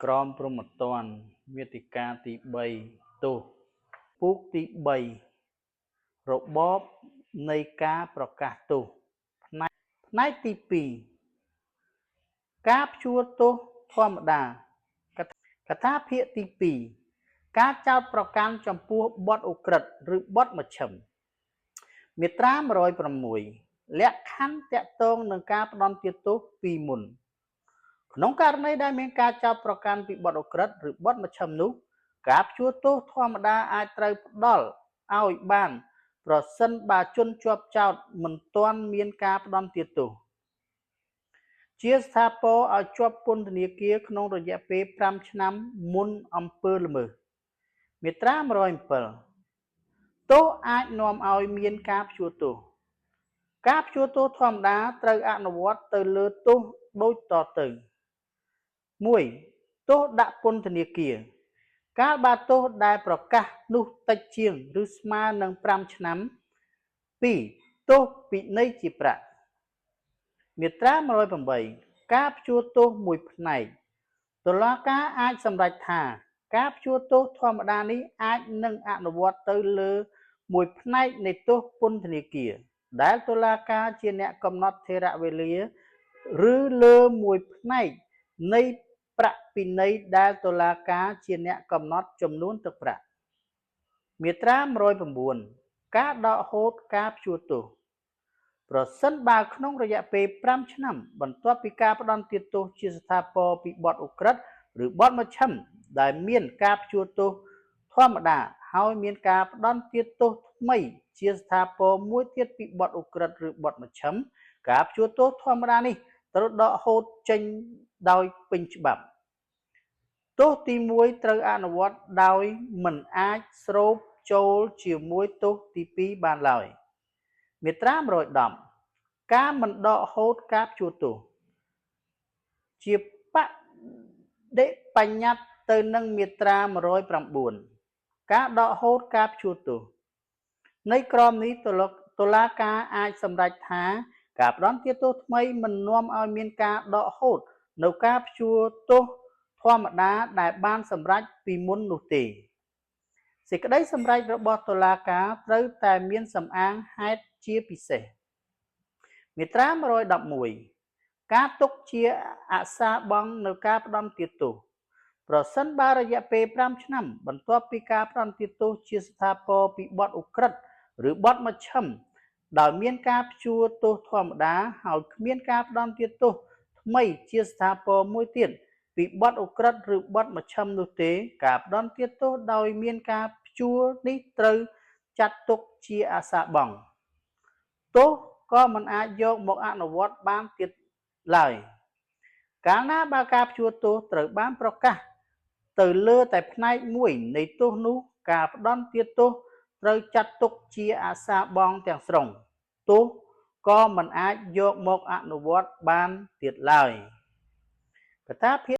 ក្រមព្រហ្មទណ្ឌមាតិកាទី3ទោសពូកទី3របបនៃការប្រកាសទោសផ្នែកទី2ការព្យួរទោសធម្មតាកថាភាគទី2ការចោទប្រកាន់ចំពោះបទឧក្រិដ្ឋឬបទមជ្ឈិមមាត្រា106លក្ខខណ្ឌទាក់ទងនឹងការផ្តន្ទាទោសពីមុនក្នុងករណីដែលមានការចោទប្រកាន់ពីបទឧក្រិដ្ឋឬបទមជ្ឈិមនោះការព្យួរទោសធម្មតាអាចត្រូវផ្តល់ឲ្យបានប្រសិនបើជនជាប់ចោទមិនទាន់មានការផ្តន្ទាទោសជាស្ថាពរឲ្យជាប់ពន្ធនាគារក្នុងរយៈពេល5ឆ្នាំមុនអំពើល្មើសមាត្រា107ទោសអាចនាំឲ្យមានការព្យួរទោសការព្យួរទោសធម្មតាត្រូវអនុវត្តទៅលើទោសដូចតទៅ1ទោសដាក់ពន្ធនាគារកាលបើទោសដែលប្រកាសនោះតិចជាងឬស្មើនឹង5ឆ្នាំ2ទោសពិន័យជាប្រាក់មាត្រា108ការព្យួរទោសមួយផ្នែកតុលាការអាចសម្រេចថាការព្យួរទោសធម្មតានេះអាចនឹងអនុវត្តទៅលើមួយផ្នែកនៃទោសពន្ធនាគារដែលតុលាការជាអ្នកកំណត់ថេរវេលាឬលើមួយផ្នែកនៃប្រាក់ពិន័យដែលតុលាការជាអ្នកកំណត់ចំនួនទឹកប្រាក់មាត្រា109ការដកហូតការព្យួរទោសប្រសិនបើក្នុងរយៈពេល5ឆ្នាំបន្ទាប់ពីការផ្តន្ទាទោសជាស្ថាពរពីបទឧក្រិដ្ឋឬបទមជ្ឈិមដែលមានការព្យួរទោសធម្មតាហើយមានការផ្តន្ទាទោសថ្មីជាស្ថាពរមួយទៀតពីបទឧក្រិដ្ឋឬបទមជ្ឈិមការព្យួរទោសធម្មតានេះត្រូវដកហូតចេញដោយពេញច្បាប់ទោសទី1ត្រូវអនុវត្តដោយមិនអាចស្រូបចូលជាមួយទោសទី2បានឡើយមាត្រា110ការមិនដកហូតការព្យួរទោសជាបដិបញ្ញត្តិទៅនឹងមាត្រា109ការដកហូតការព្យួរទោសនៃក្រមនេះតុលាការអាចសម្រេចថាការផ្តន្ទាទោសថ្មីមិននាំឲ្យមានការដកហូតនៅការព្យួរទោសធម្មតាដែលបានសម្រេចពីមុននោះទេសេចក្តីសម្រេចរបស់តុលាការត្រូវតែមានសំអាងហេតុជាពិសេសមាត្រា111ការទុកជាអសារបង់នៅការផ្តន្ទាទោសប្រសិនបើរយៈពេល5ឆ្នាំបន្ទាប់ពីការផ្តន្ទាទោសជាស្ថាពរពីបទឧក្រិដ្ឋឬបទមជ្ឈិមដោយមានការព្យួរទោសធម្មតាហើយគ្មានការផ្តន្ទាទោសថ្មីជាស្ថាពរមួយទៀតពីបទឧក្រិដ្ឋឬបទមជ្ឈិមនោះទេការផ្តន្ទាទោសដោយមានការព្យួរនេះត្រូវចាត់ទុកជាអសារបង់ទោសក៏មិនអាចយកមកអនុវត្តបានទៀតឡើយកាលណាបើការព្យួរទោសត្រូវបានប្រកាសទៅលើតែផ្នែកមួយនៃទោសនោះការផ្តន្ទាទោសត្រូវចាត់ទុកជាអសារបង់ទាំងស្រុងទោសក៏មិនអាចយកមកអនុវត្តបានទៀតឡើយកថាភាគ